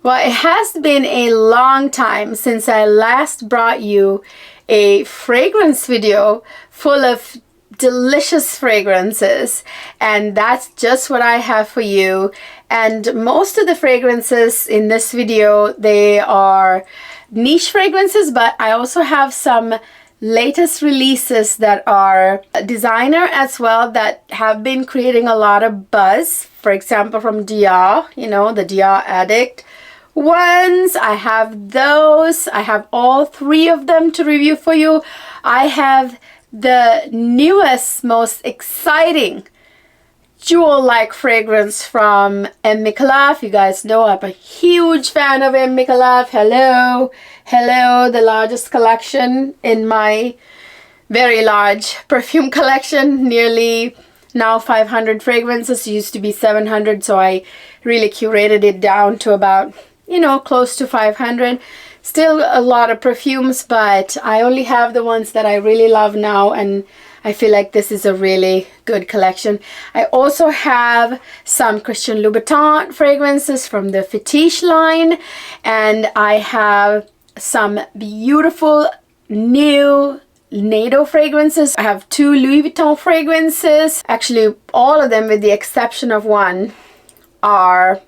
Well, it has been a long time since I last brought you a fragrance video full of delicious fragrances, and that's just what I have for you. And most of the fragrances in this video, they are niche fragrances, but I also have some latest releases that are designer as well, that have been creating a lot of buzz. For example, from Dior, you know, the Dior Addict ones. I have those. I have all three of them to review for you. I have the newest, most exciting jewel-like fragrance from MMICALLEF. You guys know I'm a huge fan of MMICALLEF. Hello, the largest collection in my very large perfume collection. Nearly now 500 fragrances. It used to be 700, so I really curated it down to about, you know, close to 500. Still a lot of perfumes, but I only have the ones that I really love now, and I feel like this is a really good collection. I also have some Christian Louboutin fragrances from the Fetiche line, and I have some beautiful new NATO fragrances. I have 2 Louis Vuitton fragrances. Actually, all of them with the exception of one are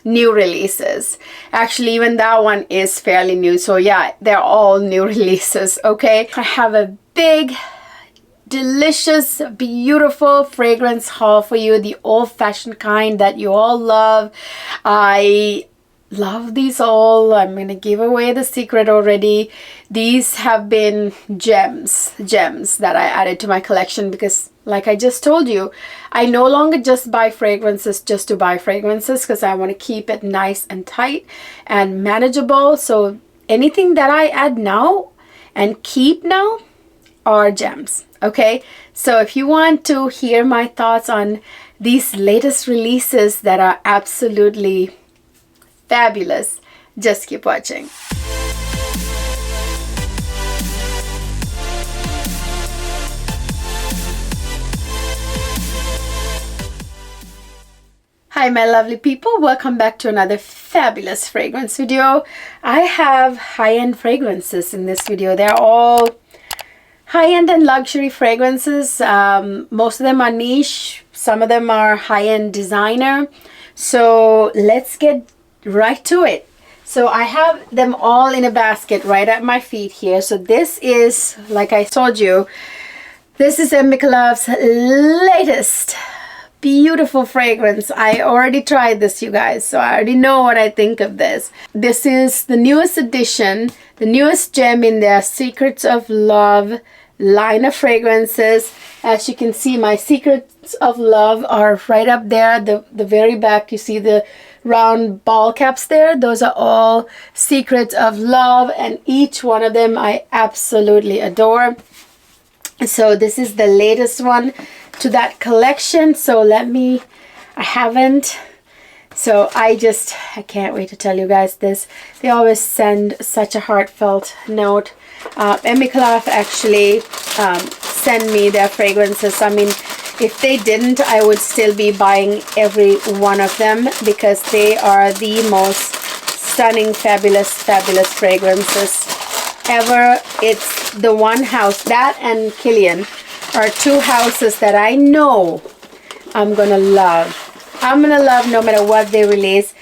new releases. Actually, even that one is fairly new. So yeah, they're all new releases, okay? I have a big, delicious, beautiful fragrance haul for you, the old-fashioned kind that you all love. I love these all. I'm gonna give away the secret already. These have been gems that I added to my collection because, like I just told you, I no longer just buy fragrances just to buy fragrances, because I want to keep it nice and tight and manageable. So anything that I add now and keep now are gems, okay? So if you want to hear my thoughts on these latest releases that are absolutely fabulous, just keep watching. Hi my lovely people, welcome back to another fabulous fragrance video. I have high-end fragrances in this video. They're all high-end and luxury fragrances. Most of them are niche, some of them are high-end designer. So let's get right to it. So I have them all in a basket right at my feet here. So this is, like I told you, this is MMICALLEF's latest beautiful fragrance. I already tried this, you guys, so I already know what I think of this. This is the newest addition, the newest gem in their Secrets of Love line of fragrances. As you can see, my Secrets of Love are right up there, the very back. You see the round ball caps there? Those are all Secrets of Love, and each one of them I absolutely adore. So this is the latest one to that collection. So I can't wait to tell you guys this. They always send such a heartfelt note. MMICALLEF actually send me their fragrances. I mean, if they didn't, I would still be buying every one of them, because they are the most stunning, fabulous fragrances ever. It's the one house, that and Killian are 2 houses that I know I'm gonna love. I'm gonna love no matter what they release.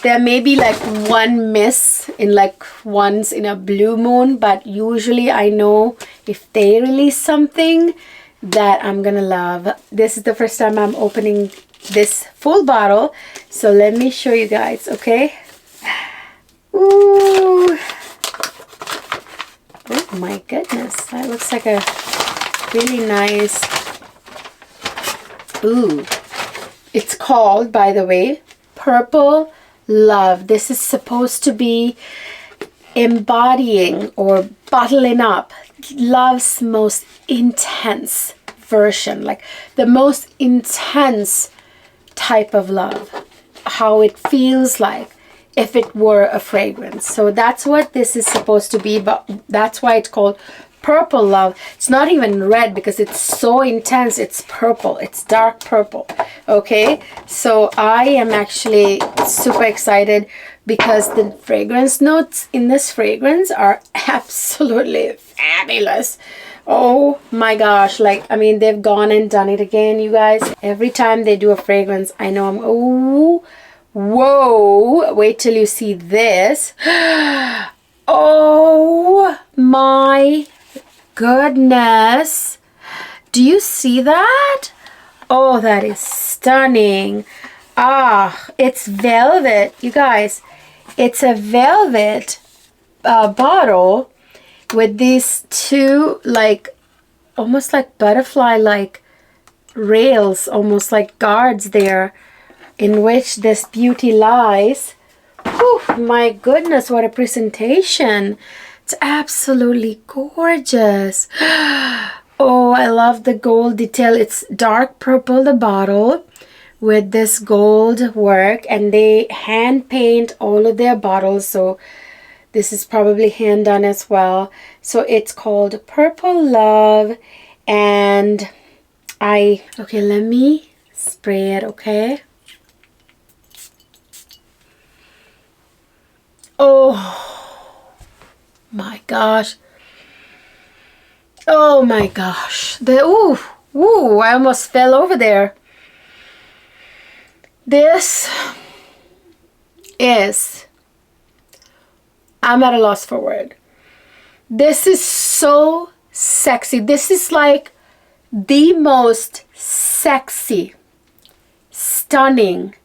There may be like one miss in like once in a blue moon, but usually I know if they release something that I'm gonna love. This is the first time I'm opening this full bottle, so let me show you guys, okay? Ooh. Oh my goodness, that looks like a really nice. Ooh. It's called, by the way, Purple Love. This is supposed to be embodying or bottling up love's most intense version, like the most intense type of love, how it feels like if it were a fragrance. So that's what this is supposed to be, but that's why it's called Purple Love. It's not even red because it's so intense. It's purple. It's dark purple. Okay, so I am actually super excited. because the fragrance notes in this fragrance are absolutely fabulous. Oh my gosh, like, I mean, they've gone and done it again, you guys. Every time they do a fragrance, I know I'm, oh, whoa, wait till you see this. Oh my goodness. Do you see that? Oh, that is stunning. Ah, it's velvet, you guys. It's a velvet bottle with these two, like, almost like butterfly like rails, almost like guards there, in which this beauty lies. Whew, my goodness, what a presentation. It's absolutely gorgeous. Oh, I love the gold detail. It's dark purple, the bottle, with this gold work, and they hand paint all of their bottles, so this is probably hand done as well. So it's called Purple Love, and okay, let me spray it, okay? Oh my gosh. Oh my gosh. Ooh, I almost fell over there. This is, I'm at a loss for word. This is so sexy. This is like the most sexy, stunning,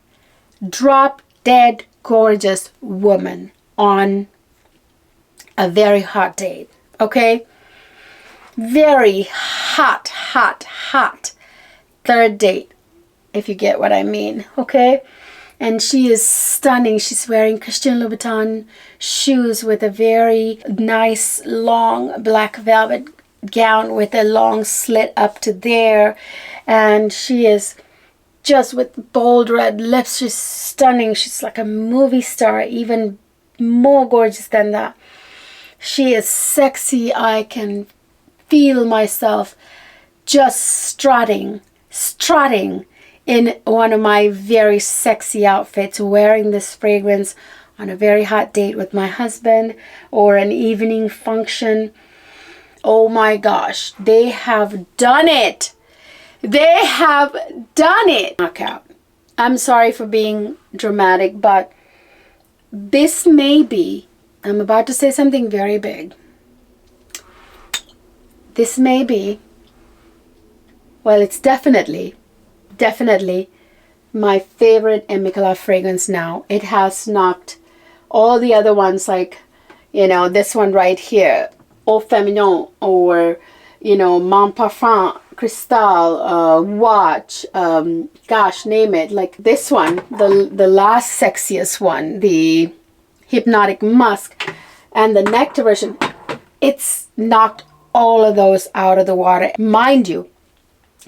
drop dead gorgeous woman on a very hot date, okay? Very hot third date, if you get what I mean, okay? And she is stunning. She's wearing Christian Louboutin shoes with a very nice long black velvet gown with a long slit up to there, and she is just with bold red lips. She's stunning. She's like a movie star, even more gorgeous than that. She is sexy. I can feel myself just strutting in one of my very sexy outfits, wearing this fragrance on a very hot date with my husband or an evening function. Oh my gosh, they have done it. They have done it. Knockout. I'm sorry for being dramatic, but this may be, I'm about to say something very big. This may be, well, it's definitely my favorite MMICALLEF fragrance now. It has knocked all the other ones, like, you know, this one right here, Au Feminin, or, you know, Mon Parfum, Cristal, Watch, gosh, name it. Like this one, the last sexiest one, the Hypnotic Musk, and the Nectar version, it's knocked all of those out of the water. Mind you,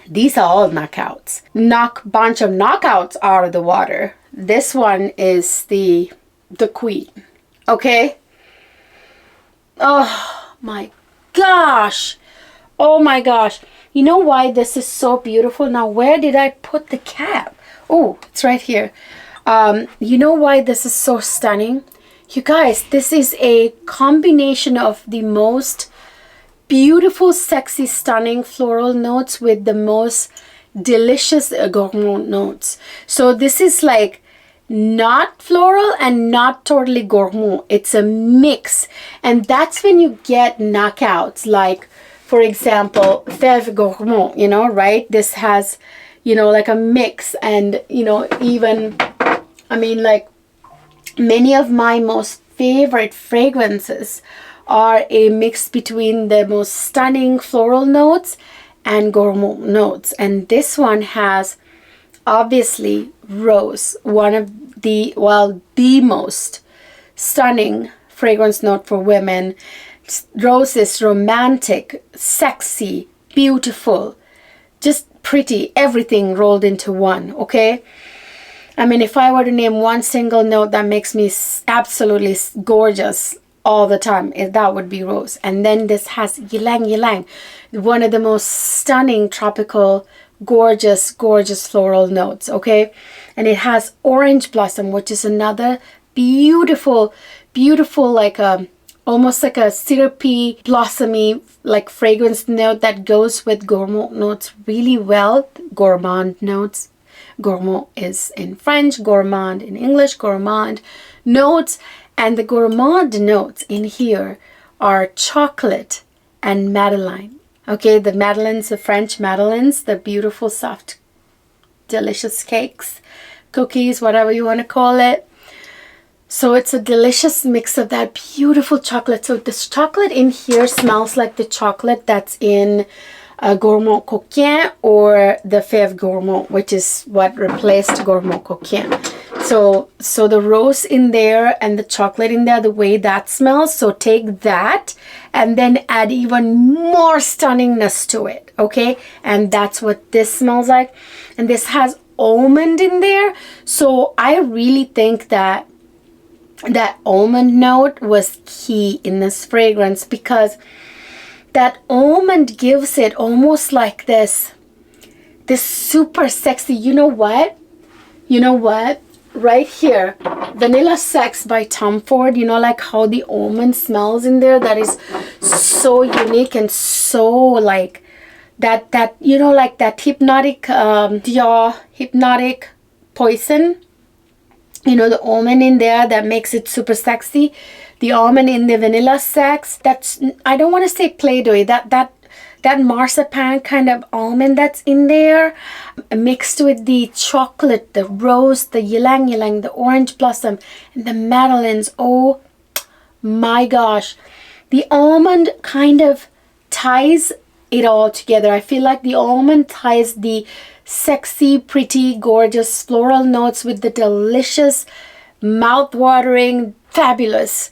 these are all knockouts. Bunch of knockouts out of the water. This one is the queen. Okay? Oh my gosh. Oh my gosh. You know why this is so beautiful? Now, where did I put the cap? Oh, it's right here. You know why this is so stunning? You guys, this is a combination of the most beautiful, sexy, stunning floral notes with the most delicious gourmand notes. So this is like not floral and not totally gourmand. It's a mix. And that's when you get knockouts, like, for example, Fève Gourmand, you know, right? This has, you know, like a mix. And, you know, even, I mean, like, many of my most favorite fragrances are a mix between the most stunning floral notes and gourmand notes. And this one has, obviously, rose, one of the, well, the most stunning fragrance note for women. Rose is romantic, sexy, beautiful, just pretty, everything rolled into one, okay? I mean, if I were to name one single note that makes me absolutely gorgeous all the time, that would be rose. And then this has ylang ylang, one of the most stunning tropical, gorgeous floral notes, okay? And it has orange blossom, which is another beautiful, beautiful, like a almost like a syrupy, blossomy, like fragrance note that goes with gourmand notes really well. Gourmand notes. Gourmand is in French, gourmand in English, gourmand notes. And the gourmand notes in here are chocolate and madeleine. Okay, the madeleines, the French madeleines, the beautiful, soft, delicious cakes, cookies, whatever you want to call it. So it's a delicious mix of that beautiful chocolate. So this chocolate in here smells like the chocolate that's in Gourmand Coquin or the Fève Gourmand, which is what replaced Gourmand Coquin. So the rose in there and the chocolate in there, the way that smells. So take that and then add even more stunningness to it, okay? And that's what this smells like. And this has almond in there. So I really think that almond note was key in this fragrance, because that almond gives it almost like this super sexy, you know what? Right here, Vanilla Sex by Tom Ford, you know, like how the almond smells in there, that is so unique and so like that you know, like that hypnotic Dior hypnotic poison. You know, the almond in there that makes it super sexy. The almond in the Vanilla Sex, that's, I don't want to say Play-Doh, that marzipan kind of almond that's in there, mixed with the chocolate, the rose, the ylang ylang, the orange blossom, and the madeleines. Oh my gosh. The almond kind of ties it all together. I feel like the almond ties the sexy, pretty, gorgeous floral notes with the delicious, mouth-watering, fabulous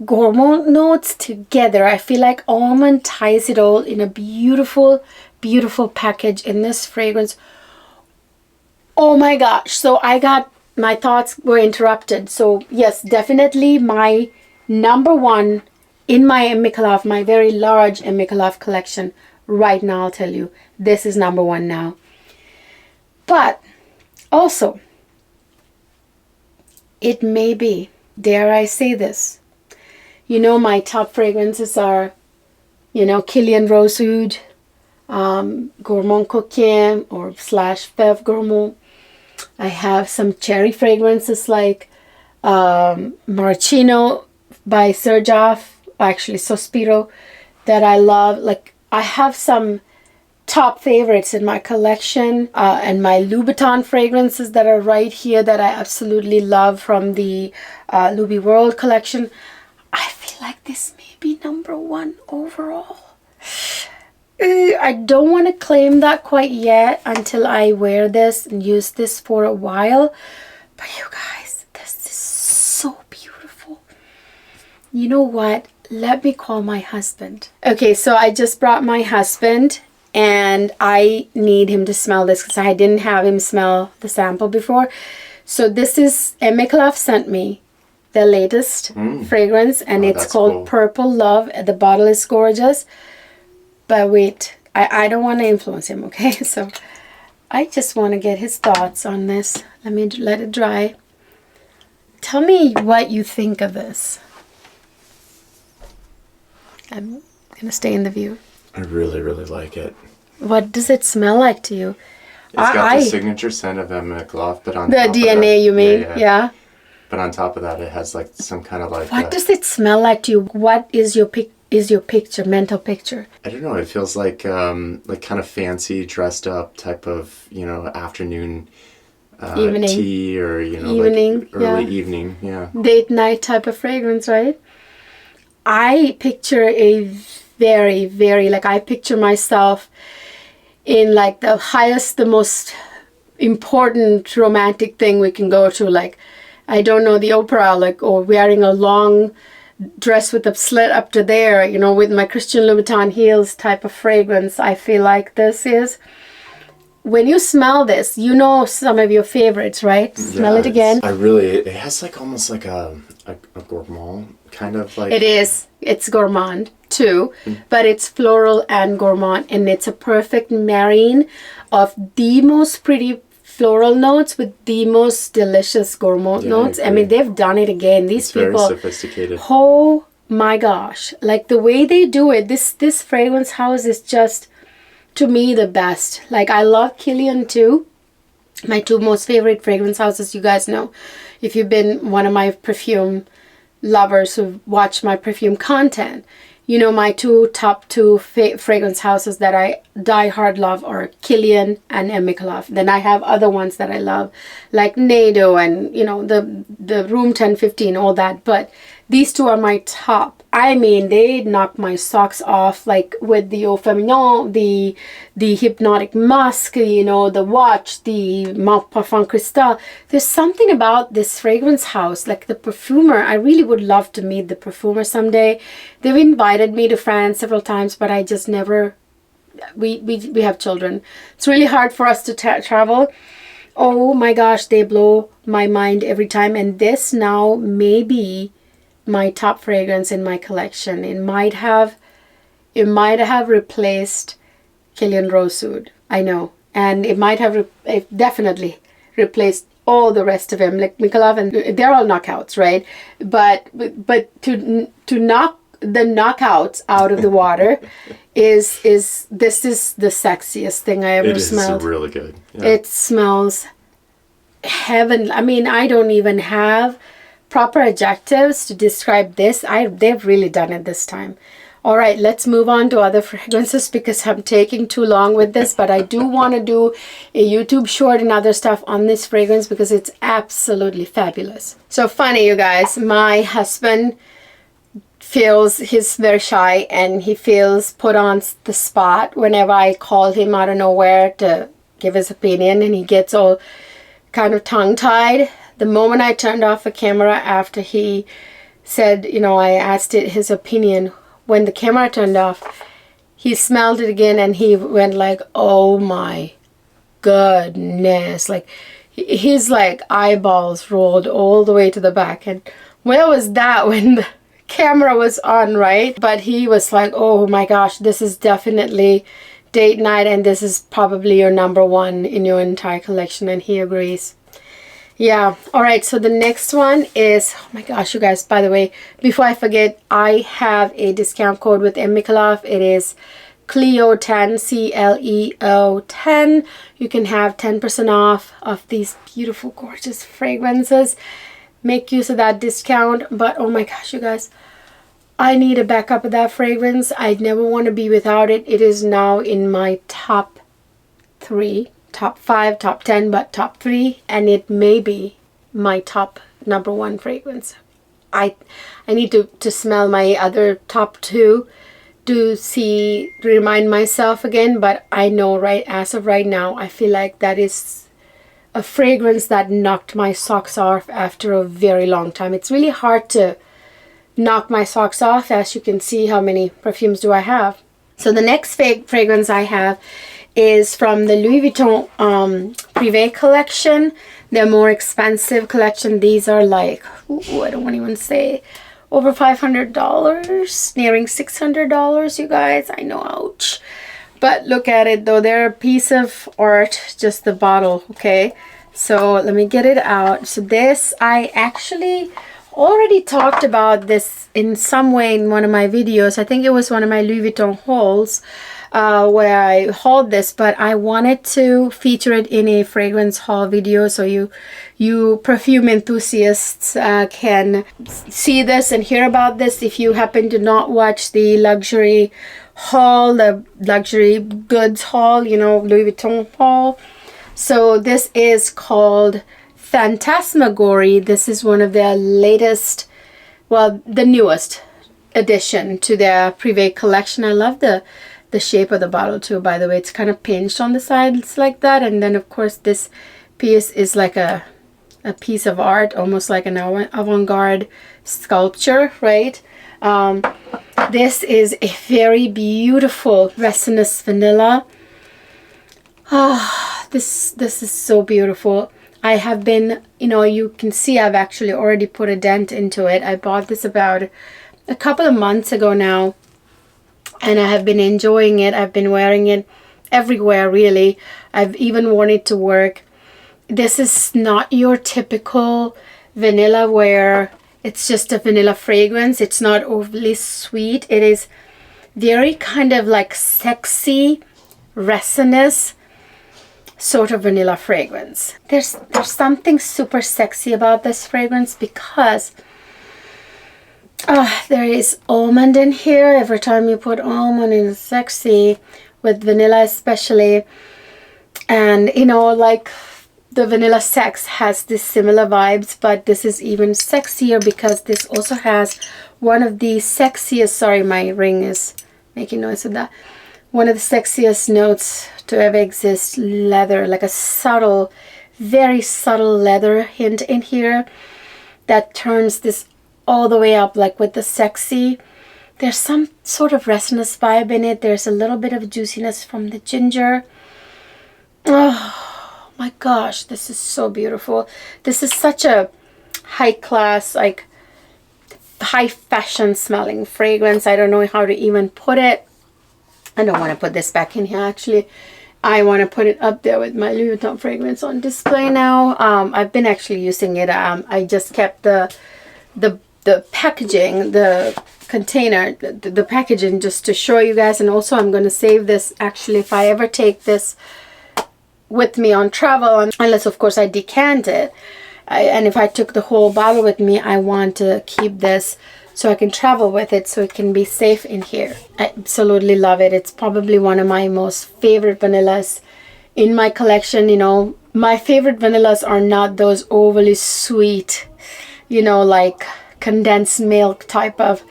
gourmand notes together. I feel like almond ties it all in a beautiful, beautiful package in this fragrance. Oh my gosh. So my thoughts were interrupted. So yes, definitely my number one in my MMICALLEF, my very large MMICALLEF collection right now. I'll tell you, this is number one now. But also, it may be, dare I say this, you know, my top fragrances are, you know, Kilian Rosewood, Gourmand Coquin or / Fève Gourmand. I have some cherry fragrances like Maraschino by Serjoff, actually Sospiro, that I love. Like, I have some top favorites in my collection, and my Louboutin fragrances that are right here that I absolutely love from the Louis World collection. I feel like this may be number one overall. I don't want to claim that quite yet until I wear this and use this for a while. But you guys, this is so beautiful. You know what? Let me call my husband. Okay, so I just brought my husband and I need him to smell this because I didn't have him smell the sample before. So this is MMICALLEF sent me the latest fragrance, and it's called cool. Purple Love. The bottle is gorgeous. But wait, I don't want to influence him, okay? So I just want to get his thoughts on this. Let me let it dry. Tell me what you think of this. I'm going to stay in the view. I really, really like it. What does it smell like to you? It's got the signature scent of MMICALLEF, but on the top DNA of that, you mean? Yeah. But on top of that, it has like some kind of like. What does it smell like to you? What is your picture, mental picture? I don't know. It feels like kind of fancy, dressed up type of, you know, afternoon evening tea, or, you know, evening, like early evening, yeah. Date night type of fragrance, right? I picture a very, very, like, I picture myself in like the highest, the most important romantic thing we can go to, like, I don't know, the opera, like, or wearing a long dress with a slit up to there, you know, with my Christian Louboutin heels type of fragrance. I feel like this is, when you smell this, you know some of your favorites, right? Yeah, smell it again. It has like almost like a gourmand kind of like. It is. It's gourmand too, but it's floral and gourmand, and it's a perfect marrying of the most pretty floral notes with the most delicious gourmand notes. I mean, they've done it again. These people, very sophisticated. Oh my gosh, like the way they do it, this fragrance house is just, to me, the best. Like, I love Kilian too. My two most favorite fragrance houses, you guys know, if you've been one of my perfume lovers who watch my perfume content, you know my top two fragrance houses that I die hard love are Kilian and MMICALLEF. Then I have other ones that I love, like NEYDO and, you know, the Room 1015, all that. But these two are my top. I mean, they knock my socks off, like with the Eau Feminine, the Hypnotic Musk, you know, the Watch, the Mauve Parfum Cristal. There's something about this fragrance house, like the perfumer. I really would love to meet the perfumer someday. They've invited me to France several times, but I just never, we have children. It's really hard for us to travel. Oh my gosh, they blow my mind every time. And this now may be my top fragrance in my collection. It might have replaced Kilian Rose Oud, I know, and it might have it definitely replaced all the rest of them, like MMICALLEF, and they're all knockouts, right? But to knock the knockouts out of the water is the sexiest thing I ever smelled. It is really good. Yeah. It smells heaven. I mean, I don't even have proper adjectives to describe this. They've really done it this time. All right, let's move on to other fragrances because I'm taking too long with this, but I do want to do a YouTube short and other stuff on this fragrance because it's absolutely fabulous. So funny, you guys, my husband he's very shy and he feels put on the spot whenever I call him out of nowhere to give his opinion, and he gets all kind of tongue-tied. The moment I turned off the camera after he said, you know, I asked his opinion, when the camera turned off, he smelled it again and he went like, oh my goodness. Like, his like eyeballs rolled all the way to the back. And where was that when the camera was on, right? But he was like, oh my gosh, this is definitely date night and this is probably your number one in your entire collection. And he agrees. Yeah. All right. So the next one is, oh my gosh, you guys, by the way, before I forget, I have a discount code with MMICALLEF. It is CLEO10, CLEO10. You can have 10% off of these beautiful, gorgeous fragrances. Make use of that discount. But oh my gosh, you guys, I need a backup of that fragrance. I never want to be without it. It is now in my top 3. Top 5, top 10, but top 3, and it may be my top number 1 fragrance. I need to smell my other top 2 to remind myself again, but I know as of right now, I feel like that is a fragrance that knocked my socks off after a very long time. It's really hard to knock my socks off. As you can see, how many perfumes do I have? So the next fragrance I have is from the Louis Vuitton Privé collection. Their more expensive collection. These are like, ooh, I don't want to even say, over $500, nearing $600, you guys. I know, ouch. But look at it though, they're a piece of art, just the bottle, okay? So let me get it out. So this, I actually already talked about this in some way in one of my videos. I think it was one of my Louis Vuitton hauls. Where I hauled this, but I wanted to feature it in a fragrance haul video so you perfume enthusiasts can see this and hear about this if you happen to not watch the luxury haul, the luxury goods haul, you know, Louis Vuitton haul. So this is called Fantasmagory. This is one of their latest, well, the newest addition to their Privé collection. I love the shape of the bottle too, by the way. It's kind of pinched on the sides like that, and then of course this piece is like a piece of art, almost like an avant-garde sculpture, right? This is a very beautiful resinous vanilla. This is so beautiful. I have been, you know, you can see I've actually already put a dent into it. I bought this about a couple of months ago now, and I have been enjoying it. I've been wearing it everywhere, really. I've even worn it to work. this is not your typical vanilla where it's just a vanilla fragrance. It's not overly sweet. It is very kind of like sexy, resinous sort of vanilla fragrance. There's something super sexy about this fragrance because there is almond in here. Every time you put almond, it's sexy, with vanilla especially. And you know, like the vanilla sex has this similar vibes, but this is even sexier because this also has one of the sexiest, sorry, my ring is making noise with that, one of the sexiest notes to ever exist, leather, like a subtle, very subtle leather hint in here that turns this all the way up, like with the sexy. There's some sort of resinous vibe in it. There's a little bit of juiciness from the ginger. Oh my gosh, this is so beautiful. This is such a high class, like high fashion smelling fragrance. I don't know how to even put it. I don't want to put this back in here actually. I want to put it up there with my Louis Vuitton fragrance on display now. I've been actually using it. I just kept the packaging, the container, the packaging, just to show you guys. And also I'm going to save this actually if I ever take this with me on travel, unless of course I decant it. And if I took the whole bottle with me, I want to keep this so I can travel with it, so it can be safe in here. I absolutely love it. It's probably one of my most favorite vanillas in my collection. You know, my favorite vanillas are not those overly sweet, you know, like condensed milk type of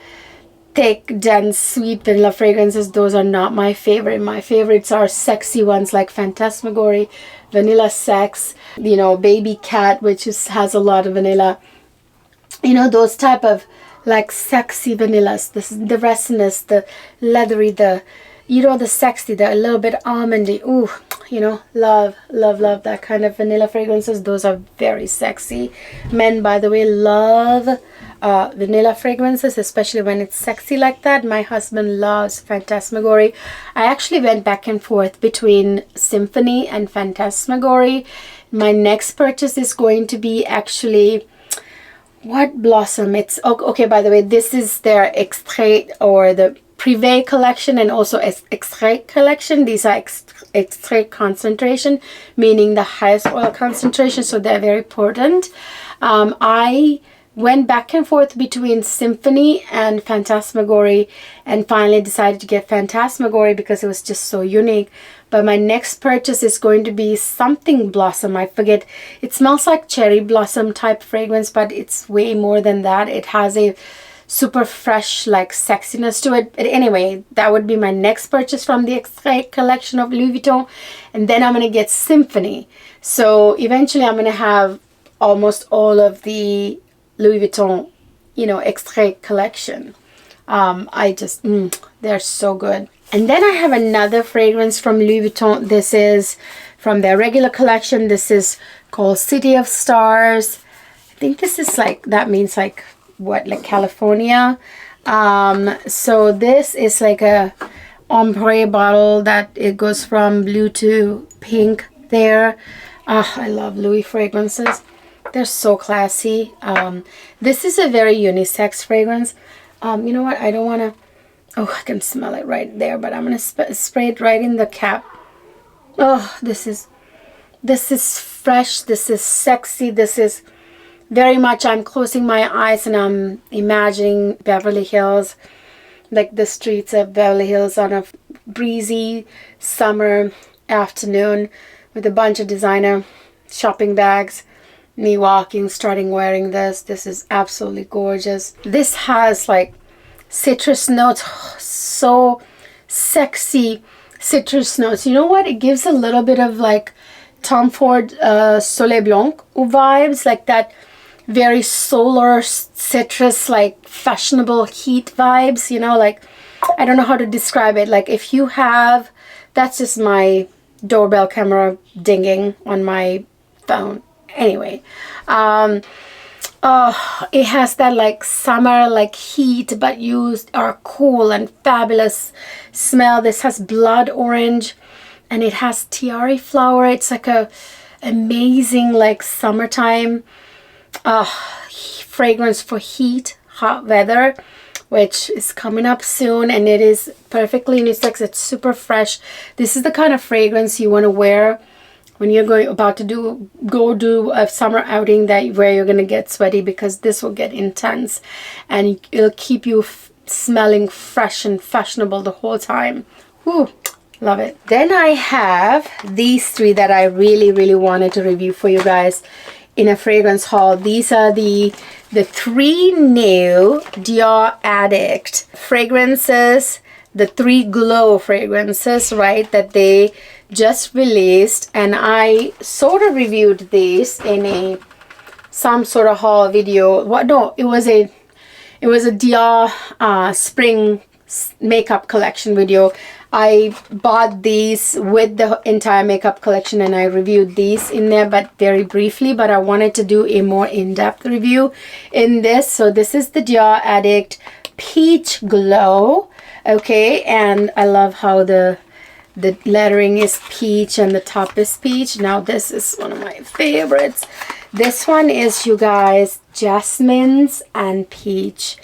thick, dense, sweet vanilla fragrances. Those are not my favorite. My favorites are sexy ones like Fantasmagory, Vanilla Sex, you know, Baby Cat, which has a lot of vanilla. You know, those type of like sexy vanillas. This is the resinous, the leathery, the, you know, the sexy, the a little bit almondy. Ooh, you know, love that kind of vanilla fragrances. Those are very sexy. Men, by the way, love vanilla fragrances, especially when it's sexy like that. My husband loves Fantasmagory. I actually went back and forth between Symphony and Fantasmagory. My next purchase is going to be actually, what blossom? It's okay, by the way, this is their Extrait or the Privé collection and also Extrait collection. These are Extrait concentration, meaning the highest oil concentration, so they're very potent. I went back and forth between Symphony and Fantasmagory and finally decided to get Fantasmagory because it was just so unique. But my next purchase is going to be something blossom. I forget. It smells like cherry blossom type fragrance, but it's way more than that. It has a super fresh like sexiness to it. But anyway, that would be my next purchase from the Extrait collection of Louis Vuitton. And then I'm going to get Symphony. So eventually I'm going to have almost all of the Louis Vuitton, you know, Extrait collection. I just, they're so good. And then I have another fragrance from Louis Vuitton. This is from their regular collection. This is called City of Stars. I think this is like, that means like what, like California. So this is like a ombre bottle that it goes from blue to pink there. I love Louis fragrances. They're so classy. This is a very unisex fragrance. You know what? I don't want to... Oh, I can smell it right there, but I'm going to spray it right in the cap. Oh, this is fresh. This is sexy. This is very much... I'm closing my eyes and I'm imagining Beverly Hills, like the streets of Beverly Hills on a breezy summer afternoon with a bunch of designer shopping bags. Me walking, starting wearing this. This is absolutely gorgeous. This has like citrus notes, so sexy citrus notes. You know what? It gives a little bit of like Tom Ford Soleil Blanc vibes, like that very solar citrus, like fashionable heat vibes, you know, like, I don't know how to describe it. Like if you have, that's just my doorbell camera dinging on my phone. Anyway, it has that like summer like heat, but used are cool and fabulous smell. This has blood orange and it has tiare flower. It's like a amazing like summertime fragrance for heat, hot weather, which is coming up soon, and it is perfectly unisex. It's super fresh. This is the kind of fragrance you want to wear when you're about to go do a summer outing where you're going to get sweaty, because this will get intense and it'll keep you smelling fresh and fashionable the whole time. Woo, love it. Then I have these three that I really wanted to review for you guys in a fragrance haul. These are the three new Dior Addict fragrances, the 3 glow fragrances, right, that they just released, and I sort of reviewed these in some sort of haul video. It was a Dior spring makeup collection video. I bought these with the entire makeup collection and I reviewed these in there, but very briefly. But I wanted to do a more in-depth review in this. So this is the Dior Addict Peach Glow. Okay, and I love how the lettering is peach and the top is peach. Now this is one of my favorites. This one is, you guys, jasmines and peach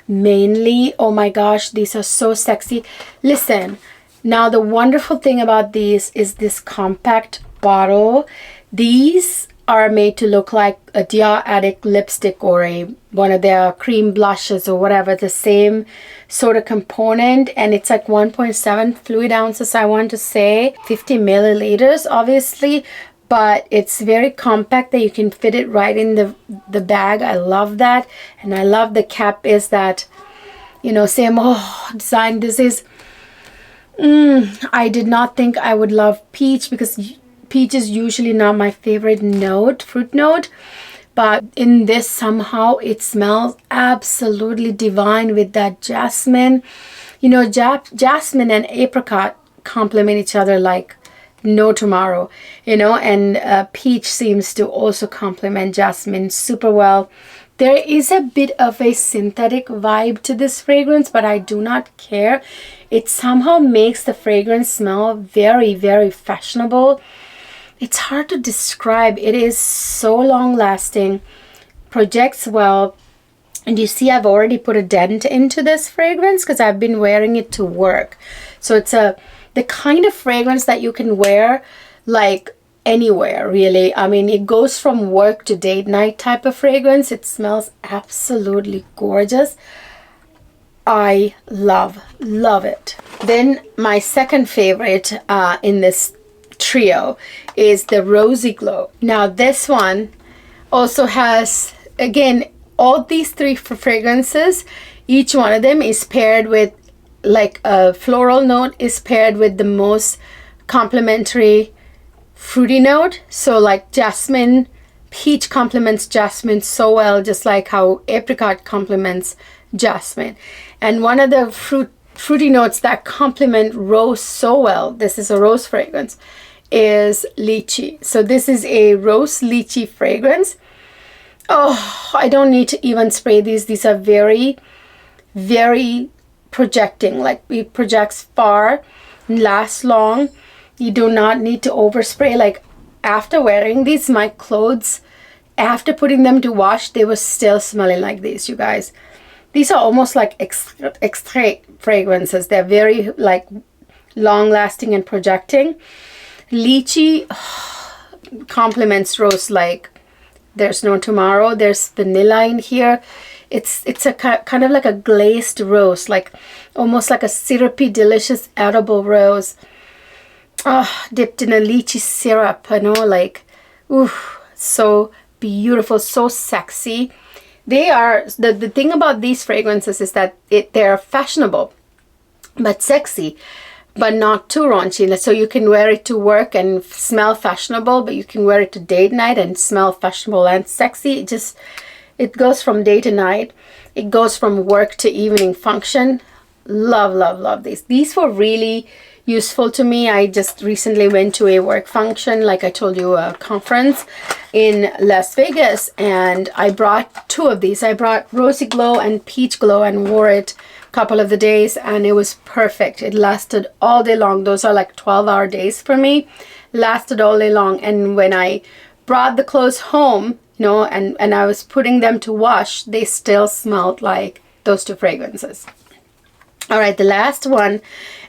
mainly. Oh my gosh, these are so sexy. Listen, now the wonderful thing about these is this compact bottle. These are made to look like a Dior Addict lipstick or one of their cream blushes or whatever, the same sort of component, and it's like 1.7 fluid ounces, I want to say, 50 milliliters obviously, but it's very compact that you can fit it right in the bag. I love that. And I love the cap is that, you know, same design. This is I did not think I would love peach, because peach is usually not my favorite fruit note, but in this somehow it smells absolutely divine with that jasmine. You know, jasmine and apricot complement each other like no tomorrow, you know, and peach seems to also complement jasmine super well. There is a bit of a synthetic vibe to this fragrance, but I do not care. It somehow makes the fragrance smell very fashionable. It's hard to describe. It is so long lasting, projects well, and you see I've already put a dent into this fragrance because I've been wearing it to work. So it's the kind of fragrance that you can wear like anywhere, really. I mean, it goes from work to date night type of fragrance. It smells absolutely gorgeous. I love it. Then my second favorite in this trio is the Rosy Glow. Now this one also has, again, all these three fragrances, each one of them is paired with like a floral note is paired with the most complementary fruity note. So like jasmine, peach complements jasmine so well, just like how apricot complements jasmine. And one of the fruity notes that complement rose so well, this is a rose fragrance, is lychee. So this is a rose lychee fragrance. Oh, I don't need to even spray these. These are very projecting, like it projects far, lasts long. You do not need to overspray. Like after wearing these, my clothes, after putting them to wash, they were still smelling like these, you guys. These are almost like extrait fragrances. They're very like long lasting and projecting. Lychee complements rose like there's no tomorrow. There's vanilla in here. It's a kind of like a glazed rose, like almost like a syrupy, delicious, edible rose. Dipped in a lychee syrup, you know, like, ooh, so beautiful, so sexy. They are, the thing about these fragrances is that they're fashionable, but sexy, but not too raunchy. So you can wear it to work and smell fashionable, but you can wear it to date night and smell fashionable and sexy. It goes from day to night. It goes from work to evening function. Love these. These were really useful to me. I just recently went to a work function, like I told you, a conference in Las Vegas, and I brought two of these. I brought Rosy Glow and Peach Glow and wore it a couple of the days, and it was perfect. It lasted all day long. Those are like 12-hour days for me. lasted all day long. And when I brought the clothes home, you know, and I was putting them to wash, they still smelled like those two fragrances. All right, the last one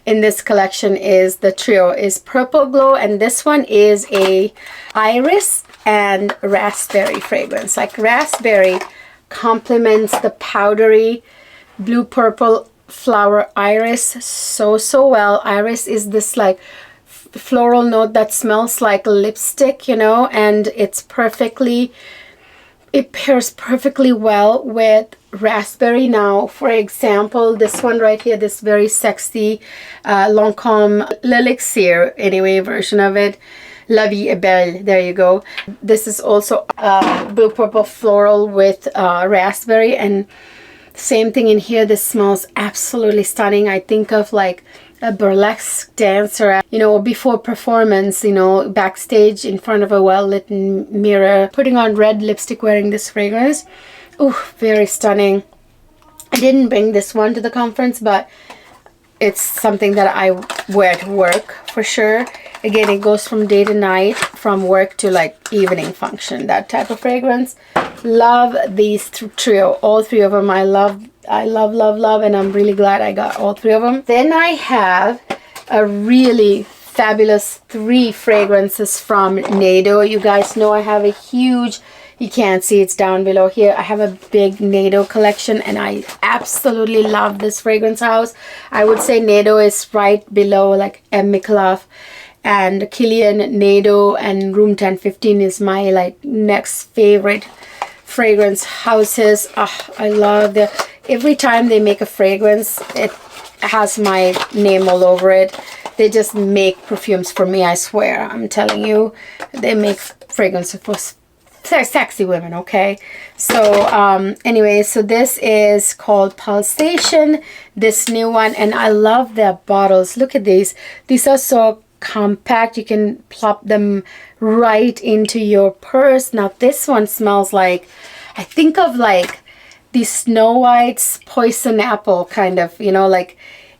in this collection is the trio is Purple Glow, and this one is a iris and raspberry fragrance. Like raspberry complements the powdery blue purple flower iris so well. Iris is this like floral note that smells like lipstick, you know, and it pairs perfectly well with raspberry. Now, for example, this one right here, this very sexy Lancôme L'Elixir, anyway, version of it, La Vie est Belle, there you go. This is also blue purple floral with raspberry, and same thing in here. This smells absolutely stunning. I think of like a burlesque dancer, you know, before performance, you know, backstage in front of a well-lit mirror, putting on red lipstick, wearing this fragrance. Ooh, very stunning. I didn't bring this one to the conference, but it's something that I wear to work for sure. Again, it goes from day to night, from work to like evening function, that type of fragrance. Love these trio, all three of them. I love, and I'm really glad I got all three of them. Then I have a really fabulous 3 fragrances from NEYDO. You guys know I have a huge, you can't see, it's down below here, I have a big NEYDO collection, and I absolutely love this fragrance house. I would say NEYDO is right below like MMICALLEF and Kilian, NEYDO, and Room 1015 is my like next favorite fragrance houses. I love the, every time they make a fragrance, it has my name all over it. They just make perfumes for me, I swear. I'm telling you, they make fragrances for sexy women, okay? So anyway, so this is called Pulsation, this new one, and I love their bottles. Look at these. These are so compact, you can plop them right into your purse. Now this one smells like, I think of like the Snow White's poison apple kind of, you know, like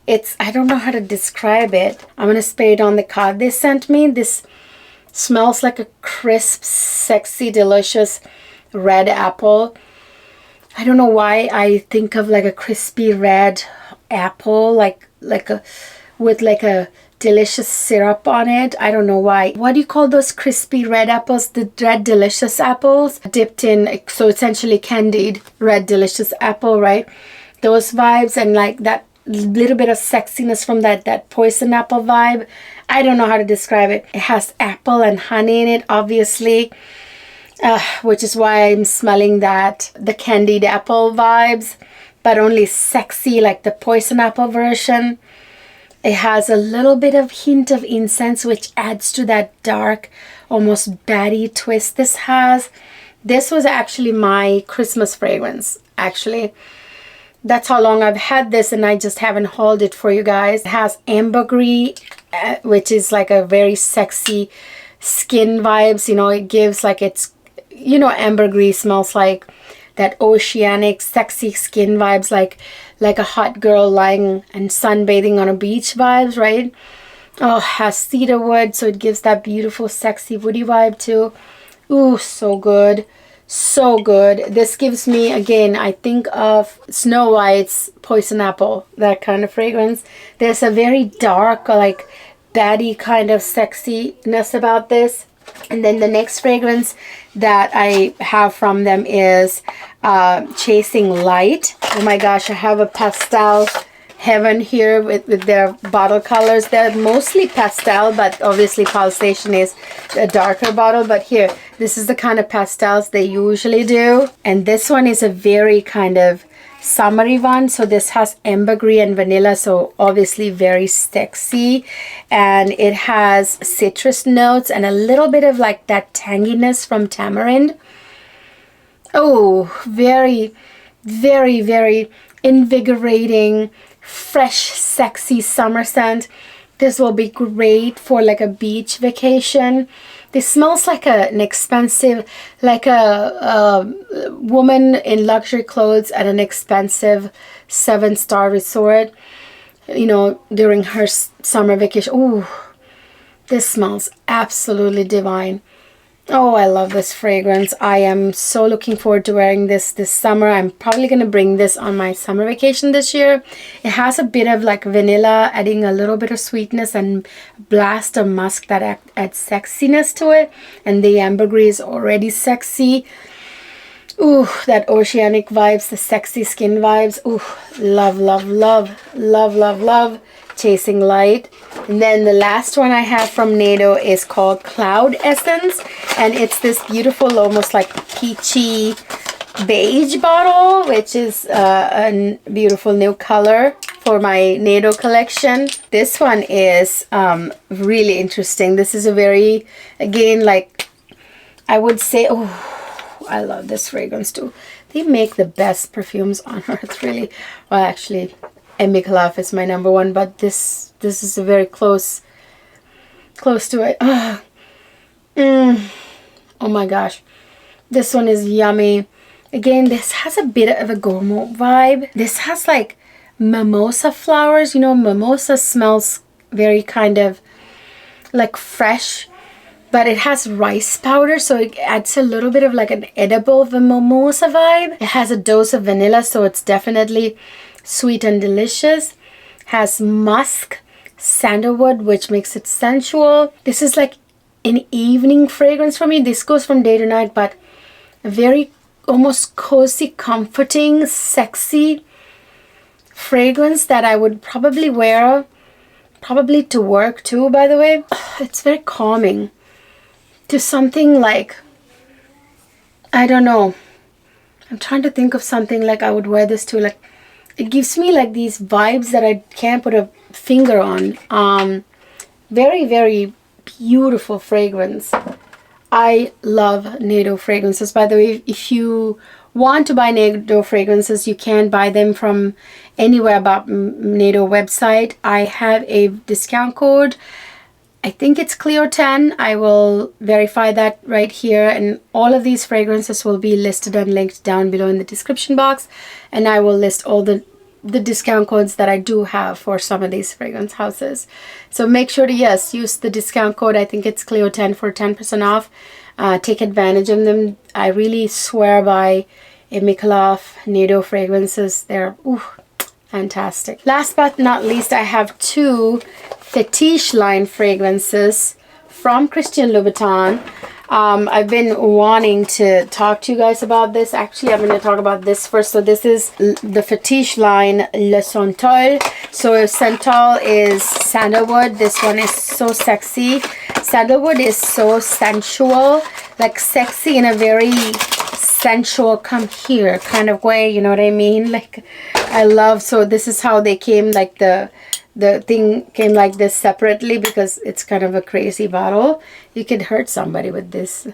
it's, I don't know how to describe it. I'm gonna spray it on the card they sent me. This smells like a crisp, sexy, delicious red apple. I don't know why I think of like a crispy red apple, like a, with like a delicious syrup on it. I don't know why. What do you call those crispy red apples? The red delicious apples dipped in, so essentially candied red delicious apple, right? Those vibes, and like that little bit of sexiness from that poison apple vibe. I don't know how to describe it. It has apple and honey in it, obviously, which is why I'm smelling that, the candied apple vibes, but only sexy like the poison apple version. It has a little bit of hint of incense, which adds to that dark, almost batty twist this has. This was actually my Christmas fragrance, actually. That's how long I've had this, and I just haven't hauled it for you guys. It has ambergris, which is like a very sexy skin vibes. You know, it gives like, it's, you know, ambergris smells like that oceanic sexy skin vibes, like a hot girl lying and sunbathing on a beach vibes, right? Oh, has cedar wood, so it gives that beautiful sexy woody vibe too. Ooh, so good, so good. This gives me, again, I think of Snow White's poison apple, that kind of fragrance. There's a very dark, like baddie kind of sexiness about this. And then the next fragrance that I have from them is Chasing Light. Oh my gosh, I have a pastel heaven here with their bottle colors. They're mostly pastel, but obviously Pulsation is a darker bottle. But here, this is the kind of pastels they usually do. And this one is a very kind of summery one. So this has ambergris and vanilla, so obviously very sexy, and it has citrus notes and a little bit of like that tanginess from tamarind. Oh, very, very, very invigorating, fresh, sexy summer scent. This will be great for like a beach vacation. This smells like an expensive, like a woman in luxury clothes at an expensive 7-star resort, you know, during her summer vacation. Ooh, This smells absolutely divine. Oh, I love this fragrance. I am so looking forward to wearing this summer. I'm probably going to bring this on my summer vacation this year. It has a bit of like vanilla, adding a little bit of sweetness, and blast of musk that adds sexiness to it. And the ambergris is already sexy. Ooh, that oceanic vibes, the sexy skin vibes. Ooh, love, love, love, love, love, love. Chasing Light. And then the last one I have from NATO is called Cloud Essence, and it's this beautiful, almost like peachy beige bottle, which is a beautiful new color for my NATO collection. This one is really interesting. This is a very, again, like I would say, oh, I love this fragrance too. They make the best perfumes on earth, really. Well, actually, MMICALLEF is my number one, but this is a very close to it. Oh my gosh, this one is yummy. Again, this has a bit of a gourmet vibe. This has like mimosa flowers. You know, mimosa smells very kind of like fresh, but it has rice powder, so it adds a little bit of like an edible mimosa vibe. It has a dose of vanilla, so it's definitely sweet and delicious. Has musk, sandalwood, which makes it sensual. This is like an evening fragrance for me. This goes from day to night, but a very almost cozy, comforting, sexy fragrance that I would probably wear probably to work too, by the way. It's very calming. To something like, I don't know, I'm trying to think of something like I would wear this to. Like, it gives me like these vibes that I can't put a finger on. Very, very beautiful fragrance. I love NATO fragrances. By the way, if you want to buy NATO fragrances, you can buy them from anywhere but NATO website. I have a discount code. I think it's Cleo 10. I will verify that right here, and all of these fragrances will be listed and linked down below in the description box, and I will list all the discount codes that I do have for some of these fragrance houses. So make sure to, yes, use the discount code. I think it's Cleo 10 for 10% off. Take advantage of them. I really swear by MMICALLEF NATO fragrances. They're fantastic. Last but not least, I have two Fetiche line fragrances from Christian Louboutin. I've been wanting to talk to you guys about this. Actually, I'm going to talk about this first. So this is the Fetiche line, Le Santal. So Santal is sandalwood. This one is so sexy. Sandalwood is so sensual, like sexy in a very sensual, come here kind of way, you know what I mean? Like, I love, so this is how they came, like the thing came like this separately, because it's kind of a crazy bottle. You could hurt somebody with this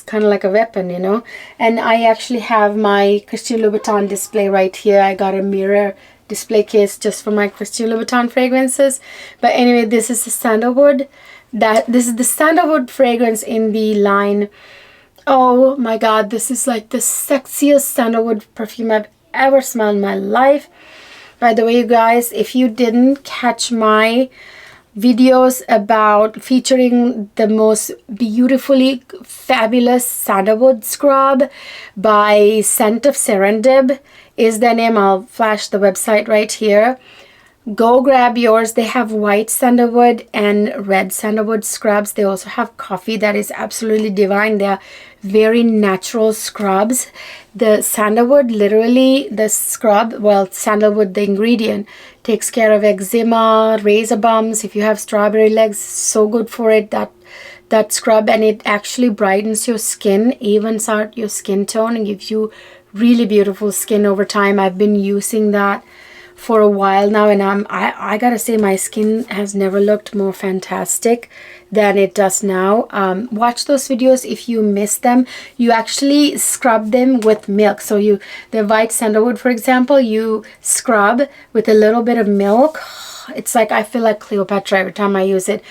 kind of like a weapon, you know. And I actually have my Christian Louboutin display right here. I got a mirror display case just for my Christian Louboutin fragrances. But anyway, this is the sandalwood. This is the sandalwood fragrance in the line. Oh my god, this is like the sexiest sandalwood perfume I've ever smelled in my life. By the way, you guys, if you didn't catch my videos about featuring the most beautifully fabulous sandalwood scrub by Scent of Serendib is the name. I'll flash the website right here. Go grab yours. They have white sandalwood and red sandalwood scrubs. They also have coffee that is absolutely divine. They're very natural scrubs. The sandalwood, literally the scrub, well, sandalwood, the ingredient, takes care of eczema, razor bumps. If you have strawberry legs, so good for it, that scrub. And it actually brightens your skin, evens out your skin tone, and gives you really beautiful skin over time. I've been using that for a while now, and I gotta say, my skin has never looked more fantastic than it does now. Watch those videos if you missed them. You actually scrub them with milk. So the white sandalwood, for example, you scrub with a little bit of milk. It's like, I feel like Cleopatra every time I use it.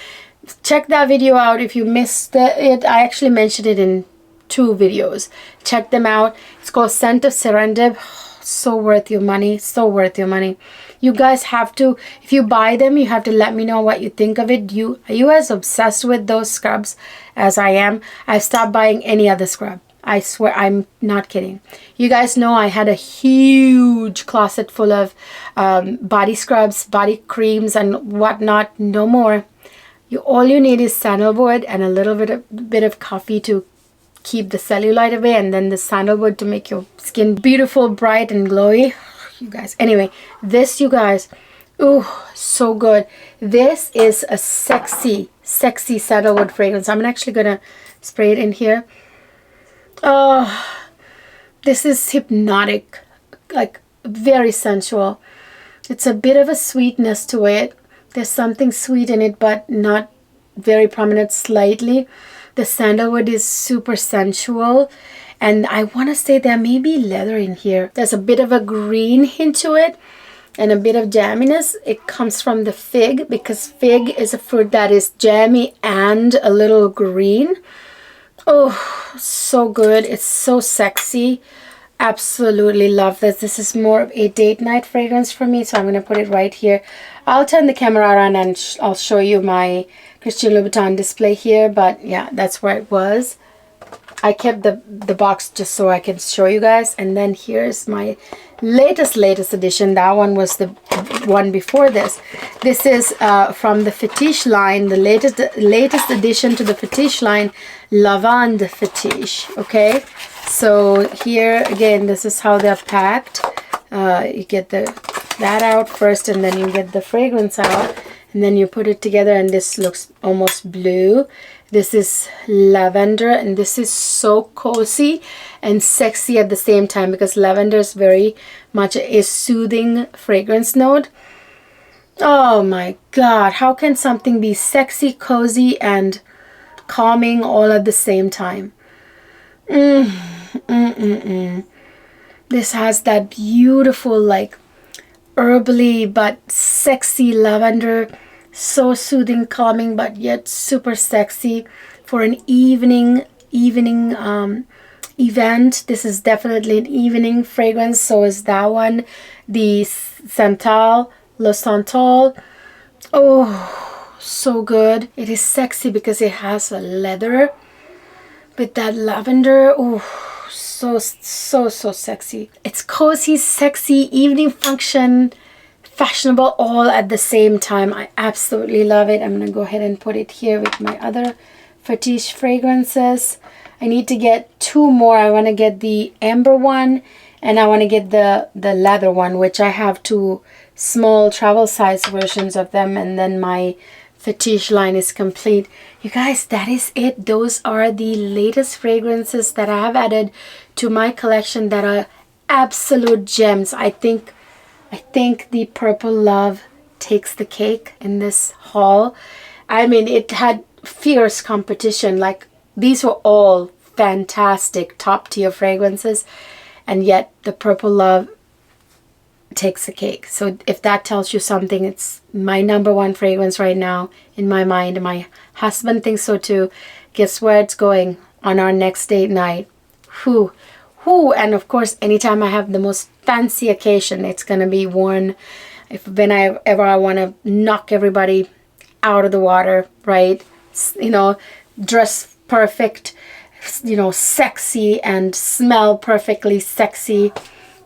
Check that video out if you missed it. I actually mentioned it in 2 videos. Check them out. It's called Scent of Serendib. so worth your money, so worth your money. You guys have to, if you buy them, you have to let me know what you think of it. Are you as obsessed with those scrubs as I am? I've stopped buying any other scrub. I swear, I'm not kidding. You guys know I had a huge closet full of body scrubs, body creams, and whatnot. No more. All you need is sandalwood and a little bit of coffee to keep the cellulite away, and then the sandalwood to make your skin beautiful, bright, and glowy. You guys, anyway, this, you guys, ooh, so good. This is a sexy sandalwood fragrance. I'm actually gonna spray it in here. Oh, this is hypnotic, like very sensual. It's a bit of a sweetness to it. There's something sweet in it, but not very prominent, slightly. The sandalwood is super sensual. And I want to say there may be leather in here. There's a bit of a green hint to it and a bit of jamminess. It comes from the fig, because fig is a fruit that is jammy and a little green. Oh, so good. It's so sexy. Absolutely love this. This is more of a date night fragrance for me, so I'm going to put it right here. I'll turn the camera around and I'll show you my Christian Louboutin display here, but yeah, that's where it was. I kept the box just so I can show you guys. And then here's my latest edition. That one was the one before this. This is from the Fetiche line, the latest addition to the Fetiche line, Lavande Fetiche. Okay, so here again, this is how they're packed. You get that out first, and then you get the fragrance out, and then you put it together, and this looks almost blue. This is lavender, and this is so cozy and sexy at the same time, because lavender is very much a soothing fragrance note. Oh my god, how can something be sexy, cozy, and calming all at the same time? This has that beautiful, like, herbally but sexy lavender. So soothing, calming, but yet super sexy for an evening event. This is definitely an evening fragrance. So is that one, the Santal, Santal. Oh, so good. It is sexy because it has a leather, but that lavender, oh, so sexy. It's cozy, sexy, evening function, fashionable, all at the same time. I absolutely love it. I'm gonna go ahead and put it here with my other Fetiche fragrances. I need to get two more. I want to get the amber one, and I want to get the leather one, which I have two small travel size versions of them, and then my Fetiche line is complete. You guys, that is it. Those are the latest fragrances that I have added to my collection that are absolute gems. I think the Purple Love takes the cake in this haul. I mean, it had fierce competition. Like, these were all fantastic top tier fragrances, and yet the Purple Love takes the cake. So if that tells you something, it's my #1 fragrance right now in my mind. My husband thinks so too. Guess where it's going on our next date night? Whew. And of course, anytime I have the most fancy occasion, it's gonna be worn whenever I want to knock everybody out of the water, right? You know, dress perfect, you know, sexy, and smell perfectly sexy,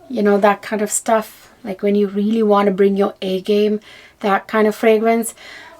you know, that kind of stuff. Like when you really want to bring your A game, that kind of fragrance.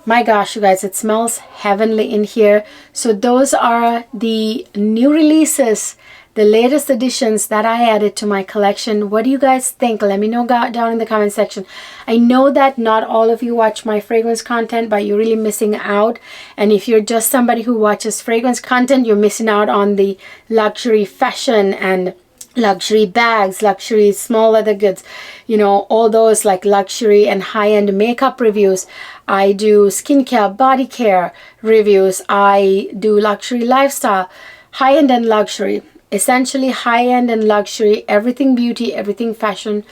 My gosh, you guys, it smells heavenly in here. So those are the new releases, the latest additions that I added to my collection. What do you guys think? Let me know down in the comment section. I know that not all of you watch my fragrance content, but you're really missing out. And if you're just somebody who watches fragrance content, you're missing out on the luxury fashion and luxury bags, luxury small leather goods, you know, all those like luxury and high-end makeup reviews. I do skincare, body care reviews. I do luxury lifestyle, high-end and luxury. Essentially high-end and luxury, everything beauty, everything fashion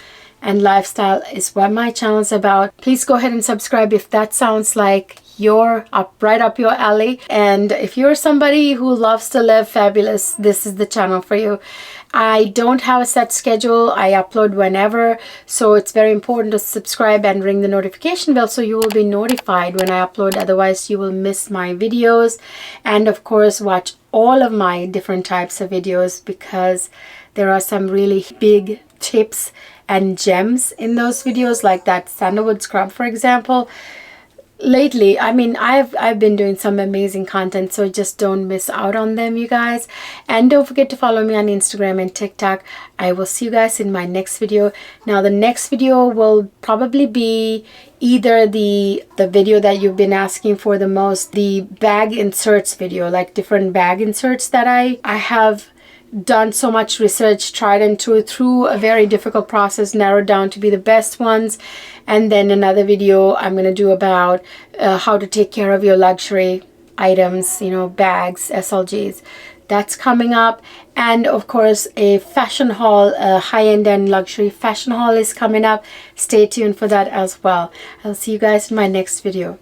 and lifestyle is what my channel is about. Please go ahead and subscribe if that sounds like right up your alley. And if you're somebody who loves to live fabulous, this is the channel for you. I don't have a set schedule. I upload whenever, so it's very important to subscribe and ring the notification bell so you will be notified when I upload. Otherwise you will miss my videos. And of course, watch all of my different types of videos, because there are some really big tips and gems in those videos, like that sandalwood scrub, for example. Lately, I mean, I've been doing some amazing content, so just don't miss out on them, you guys. And don't forget to follow me on Instagram and TikTok. I will see you guys in my next video. Now the next video will probably be either the video that you've been asking for the most, the bag inserts video, like different bag inserts that I have done so much research, tried and true, through a very difficult process, narrowed down to be the best ones. And then another video I'm going to do about how to take care of your luxury items, you know, bags, SLGs. That's coming up. And of course, a fashion haul, a high-end and luxury fashion haul is coming up. Stay tuned for that as well. I'll see you guys in my next video.